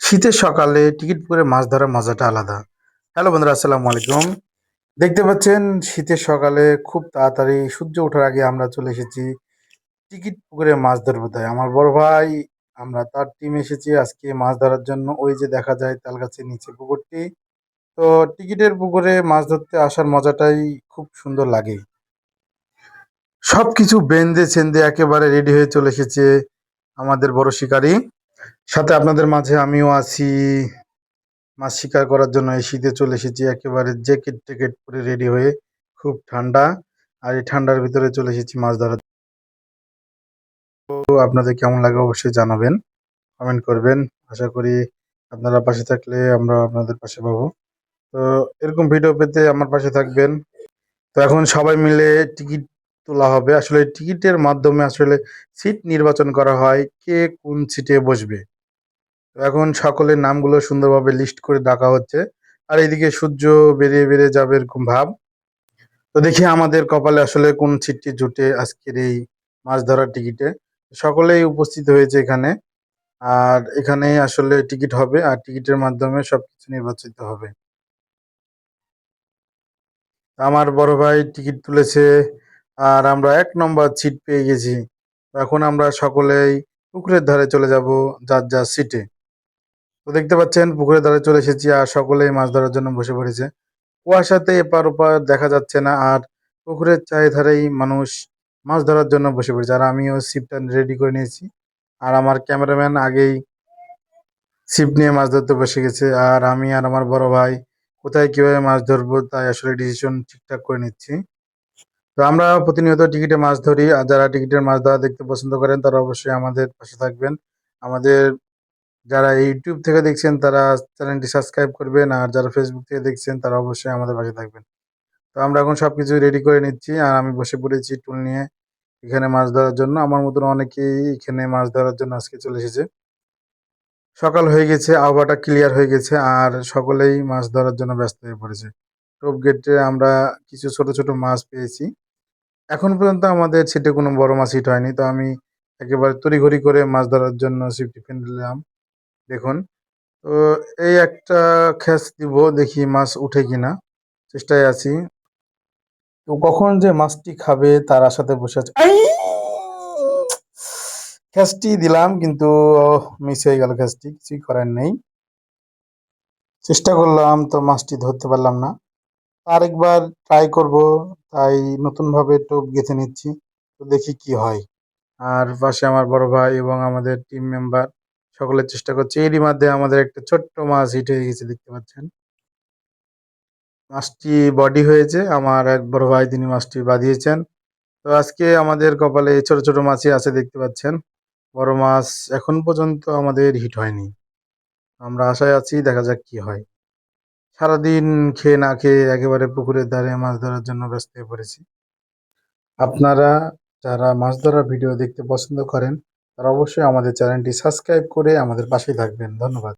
শীতের সকালে টিকিট করে মাছ ধরার মজাটা আলাদা। হ্যালো বন্ধুরা, আসসালামু আলাইকুম। দেখতে পাচ্ছেন শীতের সকালে খুব তাড়াতাড়ি সূর্য ওঠার আগে আমরা চলে এসেছি টিকিট পুকুরে মাছ ধরবো তাই। আমার বড় ভাই আমরা তার টিম এসেছি আজকে মাছ ধরার জন্য। ওই যে দেখা যায় তালগাছের নিচে পুকুরটি। তো টিকিটের পুকুরে মাছ ধরতে আসার মজাটাই খুব সুন্দর লাগে। সবকিছু বেঁধে ছেঁধে একেবারে রেডি হয়ে চলে এসেছে আমাদের বড় শিকারী। সাথে আপনাদের মাঝে আমিও আছি। মাছ শিকার করার জন্য এই শীতে চলে এসেছি একেবারে জ্যাকেট ট্যাকেট পরে রেডি হয়ে। খুব ঠান্ডা, আর এই ঠান্ডার ভিতরে চলে এসেছি মাছ ধরার। তো আপনাদের কেমন লাগে অবশ্যই জানাবেন, কমেন্ট করবেন। আশা করি আপনারা পাশে থাকলে আমরা আপনাদের পাশে পাবো। তো এরকম ভিডিও পেতে আমার পাশে থাকবেন। তো এখন সবাই মিলে টিকিট তোলা হবে। আসলে টিকিটের মাধ্যমে আসলে সিট নির্বাচন করা হয় কে কোন সিটে বসবে। তো এখন সকলের নামগুলো সুন্দরভাবে লিস্ট করে ডাকা হচ্ছে। আর এইদিকে সূর্য বেরিয়ে বেরিয়ে যাবে এরকম ভাব। তো দেখি আমাদের কপালে আসলে কোন সিটটি জুটে আজকের এই মাছ ধরার টিকিটে। সকলেই উপস্থিত হয়েছে এখানে। আর এখানেই আসলে টিকিট হবে, আর টিকিটের মাধ্যমে সবকিছু নির্বাচিত হবে। আমার বড় ভাই টিকিট তুলেছে, আর আমরা ১ নম্বর সিট পেয়ে গেছি। তো এখন আমরা সকলেই পুকুরের ধারে চলে যাব যার যার সিটে। তো দেখতে পাচ্ছেন পুকুরের ধারে চলে এসেছি, আর সকলেই মাছ ধরার জন্য বসে পড়েছে। কুয়াশাতে এপার ওপার দেখা যাচ্ছে না, আর পুকুরের চারিধারেই মানুষ মাছ ধরার জন্য বসে পড়েছে। আর আমিও ছিপটা রেডি করে নিয়েছি, আর আমার ক্যামেরাম্যান আগেই ছিপ নিয়ে মাছ ধরতে বসে গেছে। আর আমি আর আমার বড় ভাই কোথায় কিভাবে মাছ ধরবো তাই আসলে ডিসিশন ঠিকঠাক করে নিচ্ছি। তো আমরা প্রতিনিয়ত টিকিটে মাছ ধরি, আর যারা টিকিটের মাছ ধরা দেখতে পছন্দ করেন তারা অবশ্যই আমাদের পাশে থাকবেন। আমাদের যারা ইউটিউব থেকে দেখছেন তারা চ্যানেলটি সাবস্ক্রাইব করবেন, আর যারা ফেসবুক থেকে দেখছেন তারা অবশ্যই আমাদের পাশে থাকবেন। তো আমরা এখন সবকিছু রেডি করে নিচ্ছি, আর আমি বসে পড়েছি টুল নিয়ে এখানে মাছ ধরার জন্য। আমার মতন অনেকেই এখানে মাছ ধরার জন্য আজকে চলে এসেছে। সকাল হয়ে গেছে, আবহাওয়াটা ক্লিয়ার হয়ে গেছে, আর সকলেই মাছ ধরার জন্য ব্যস্ত হয়ে পড়েছে। টোপ গেটে আমরা কিছু ছোট ছোট মাছ পেয়েছি। এখন পর্যন্ত আমাদের ছিটে কোনো বড় মাছ হিট হয়নি। তো আমি একেবারে তড়িঘড়ি করে মাছ ধরার জন্য ছিপটি ফেলে দিলাম। দেখুন, তো এই একটা খ্যাচ দিব, দেখি মাছ উঠে কিনা, চেষ্টায় আছি। তো কখন যে মাছটি খাবে তার আশাতে বসে আছে। ক্যাচটি দিলাম কিন্তু মিস হয়ে গেল ক্যাচটি, কিছুই করার নেই। চেষ্টা করলাম তো মাছটি ধরতে পারলাম না। আরেকবার ট্রাই করব, তাই নতুনভাবে টোপ গেঁথে নিচ্ছি। তো দেখি কি হয়। আর পাশে আমার বড় ভাই এবং আমাদের টিম মেম্বার সকলে চেষ্টা করছে। এরই মধ্যে আমাদের একটা ছোট্ট মাছ হিট হয়ে গেছে, দেখতে পাচ্ছেন। মাছটি বডি হয়েছে, আমার এক বড় ভাই তিনি মাছটি বাঁধিয়েছেন। তো আজকে আমাদের কপালে এই ছোট ছোট মাছই আছে, দেখতে পাচ্ছেন। বড় মাছ এখন পর্যন্ত আমাদের হিট হয়নি। আমরা আশায় আছি, দেখা যাক কি হয়। সারাদিন খেয়ে না খেয়ে একেবারে পুকুরের ধারে মাছ ধরার জন্য ব্যস্ত হয়ে পড়েছি। আপনারা যারা মাছ ধরার ভিডিও দেখতে পছন্দ করেন তারা অবশ্যই আমাদের চ্যানেলটি সাবস্ক্রাইব করে আমাদের পাশেই থাকবেন। ধন্যবাদ।